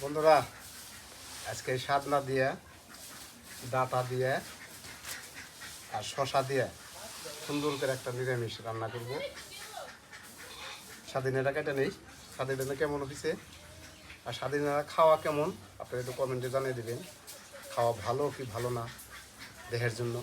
বন্ধুরা আজকে সাদনা দিয়ে ডাটা দিয়ে আর শশা দিয়ে সুন্দর করে একটা নিরামিষ রান্না করব। স্বাধীনেরা কেটে নেই, স্বাধীনেরা কেমন হয়েছে আর স্বাধীনেরা খাওয়া কেমন আপনারা একটু কমেন্টে জানিয়ে দেবেন। খাওয়া ভালো কি ভালো না দেহের জন্য।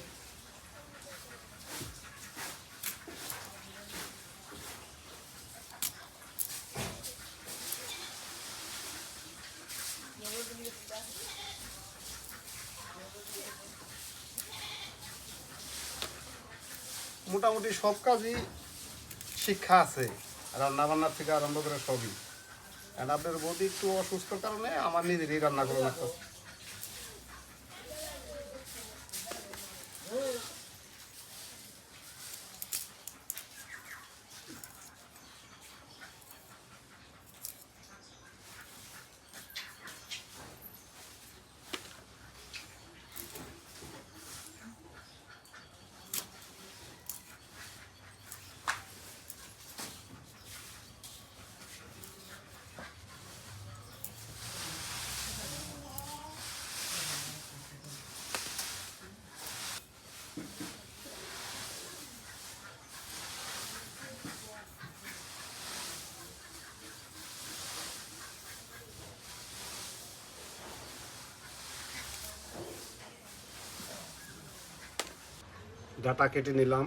মোটামুটি সব কাজই শিক্ষা আছে, রান্না বান্নার থেকে আরম্ভ করে সবই। আর আপনার বৌদি একটু অসুস্থ কারণে আমার নিজেরই রান্না করে রাখতে। ডাটা কেটে নিলাম,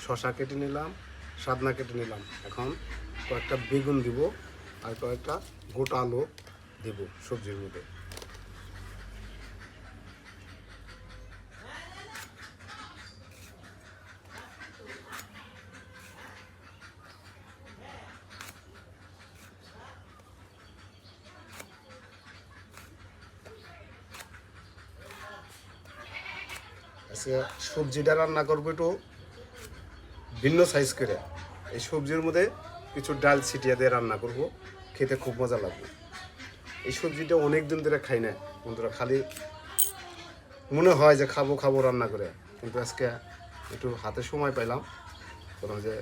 শশা কেটে নিলাম, সাদনা কেটে নিলাম। এখন কয়েকটা বেগুন দিব আর কয়েকটা গোটা আলু দেব সবজির মধ্যে। আজকে সবজিটা রান্না করবো একটু ভিন্ন সাইজ করে। এই সবজির মধ্যে কিছু ডাল ছিটিয়ে দিয়ে রান্না করব, খেতে খুব মজা লাগবে। এই সবজিটা অনেক দিন ধরে খাই না বন্ধুরা, খালি মনে হয় যে খাবো খাবো রান্না করে, কিন্তু আজকে একটু হাতে সময় পাইলাম। কোনো যে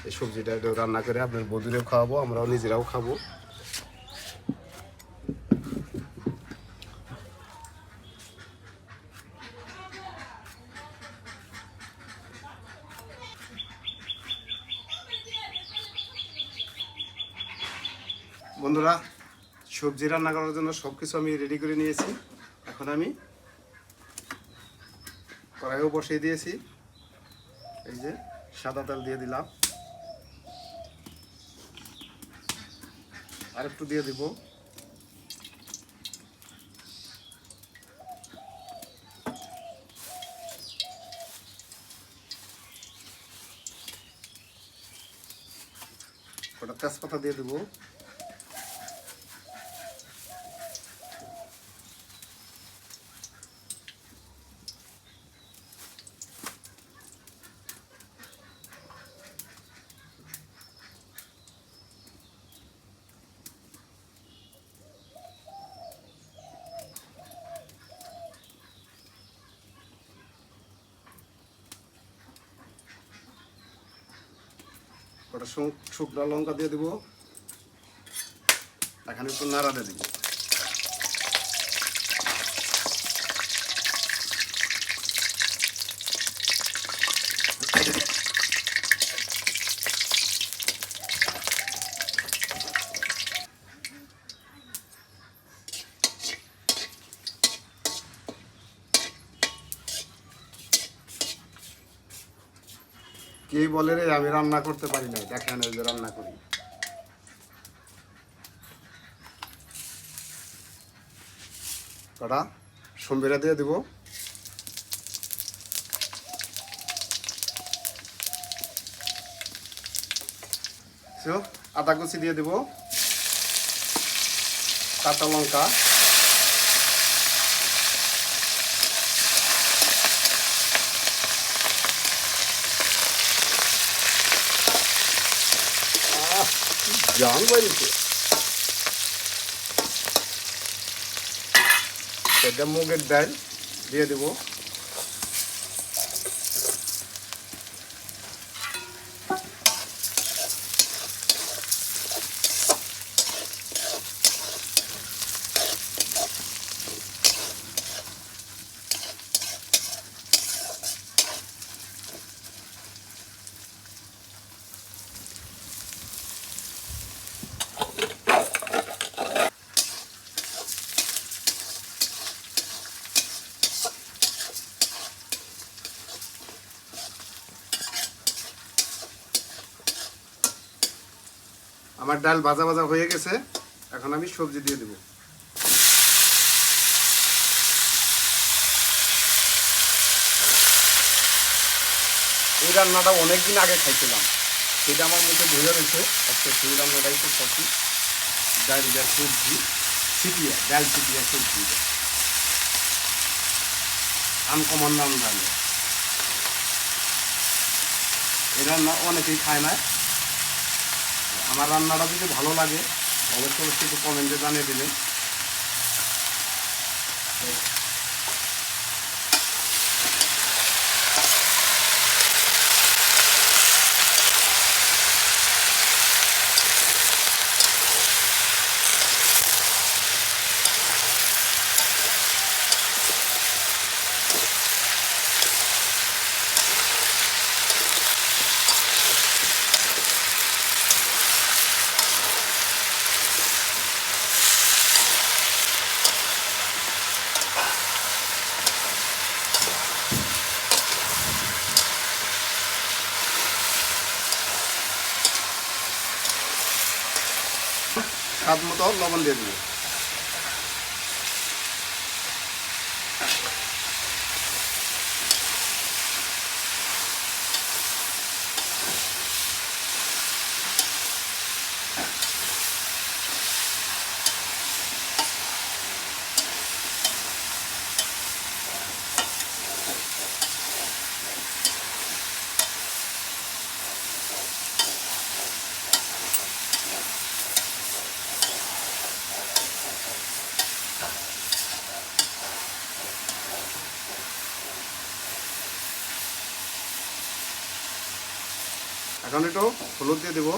এই সবজিটা একটু রান্না করে আপনার বন্ধুরেও খাওয়াবো, আমরাও নিজেরাও খাবো। বন্ধুরা সবজি রান্না করার জন্য সব কিছু আমি রেডি করে নিয়েছি। এখন আমি কড়াইও বসিয়ে দিয়েছি। এই যে সাদা তেল দিয়ে দিলাম, আর একটু দিয়ে দিব। ওটা তেজপাতা দিয়ে দেবো। ওটা শুকনো লঙ্কা দিয়ে দেবো। এখানে একটু নাড়া দিয়ে দিব। কে বলে রে আমি রান্না করতে পারি না, দেখেন এই যে রান্না করি। কটা সম্বিরা দিয়ে দেবো। আদা কুচি দিয়ে দেবো, কাঁচা লঙ্কা, জান বাড়িতে সেটা মুগের ডাল দিয়ে দেবো। আমার ডাল ভাজা ভাজা হয়ে গেছে, এখন আমি সবজি দিয়ে দেব। এই রান্নাটা অনেকদিন আগে খাইছিলাম, সেটা আমার মুখে ধরে রয়েছে। আজকে সেই রান্নাটাই তো খাচ্ছি, ডাল দেওয়া সবজি ছিটিয়ে, ডাল ছিটিয়ে সবজি, আনকমন নাম রান্না। এই রান্না অনেকেই খায় না। আমার রান্নাটা যদি ভালো লাগে অবশ্যই একটু কমেন্টে জানিয়ে দিবেন। স্বাদ মতো লবণ দিয়ে দেবো। এখন একটু হলুদ দিয়ে দেবো।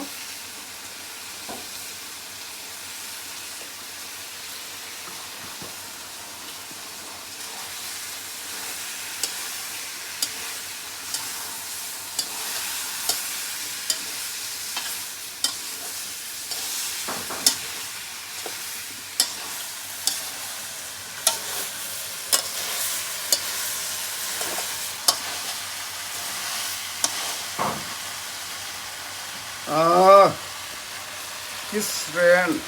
কি সেন্ট,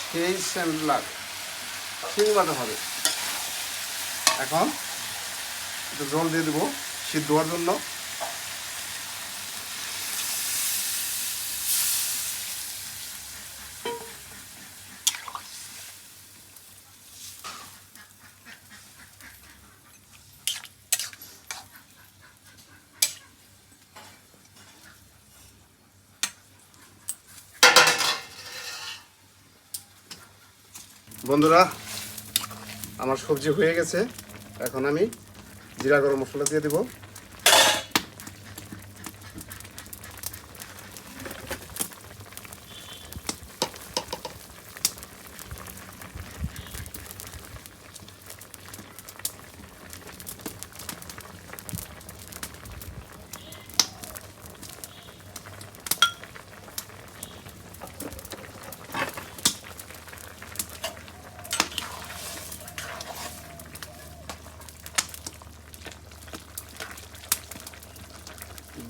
সেই সেন্ট লাগে, সেই মতো হবে। এখন একটু জল দিয়ে দেবো সিদ্ধ হওয়ার জন্য। বন্ধুরা, আমার সবজি হয়ে গেছে, এখন আমি জিরা গরম মশলা দিয়ে দেব।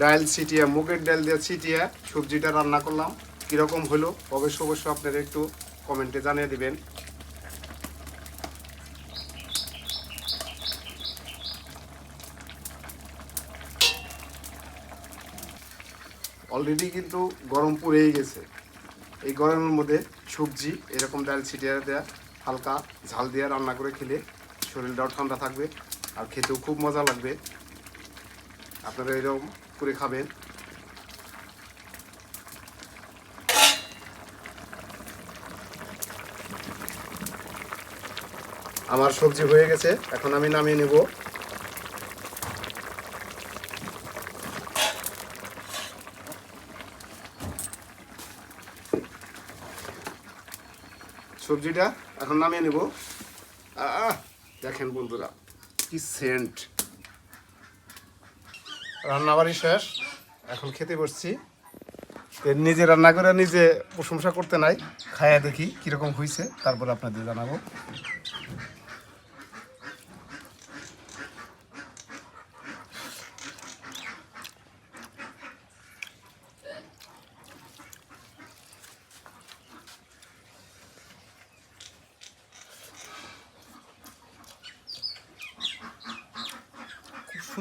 ডাল ছিটিয়া, মুগের ডাল দিয়ে ছিটিয়া সবজিটা রান্না করলাম। কীরকম হলো অবশ্যই আপনারা একটু কমেন্টে জানিয়ে দিবেন। অলরেডি কিন্তু গরম পড়েই গেছে। এই গরমের মধ্যে সবজি এরকম ডাল ছিটিয়ে দেওয়া, হালকা ঝাল দিয়ে রান্না করে খেলে শরীরটাও ঠান্ডা থাকবে আর খেতেও খুব মজা লাগবে। আপনারা এরকম করে খাবেন। আমার সবজি হয়ে গেছে, এখন আমি নামিয়ে নেব। সবজিটা এখন নামিয়ে নেব। দেখেন বন্ধুরা, কি সেন্ট। রান্নাবাড়ি শেষ, এখন খেতে বসছি। নিজে রান্না করে নিজে প্রশংসা করতে নাই, খায়া দেখি কীরকম হয়েছে, তারপর আপনাদের জানাবো।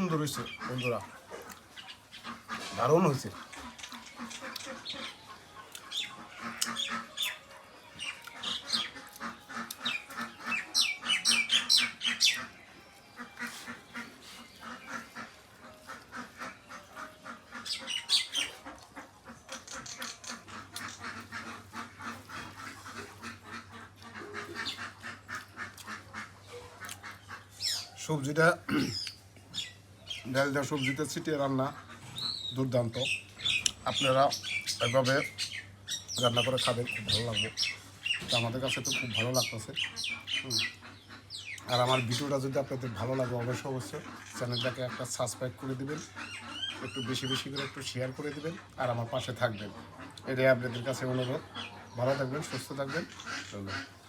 সুন্দর হয়েছে বন্ধুরা, দারুণ হয়েছে। সবজিটা ডালটা সবজিতে ছিটিয়ে রান্না দুর্দান্ত। আপনারা এভাবে রান্না করে খাবেন, খুব ভালো লাগবে। তো আমাদের কাছে তো খুব ভালো লাগতেছে। আর আমার ভিডিওটা যদি আপনাদের ভালো লাগে অবশ্যই অবশ্যই চ্যানেলটাকে একটা সাবস্ক্রাইব করে দিবেন, একটু বেশি বেশি করে একটু শেয়ার করে দিবেন, আর আমার পাশে থাকবেন। এটাই আপনাদের কাছে অনুরোধ। ভালো থাকবেন, সুস্থ থাকবেন। ধন্যবাদ।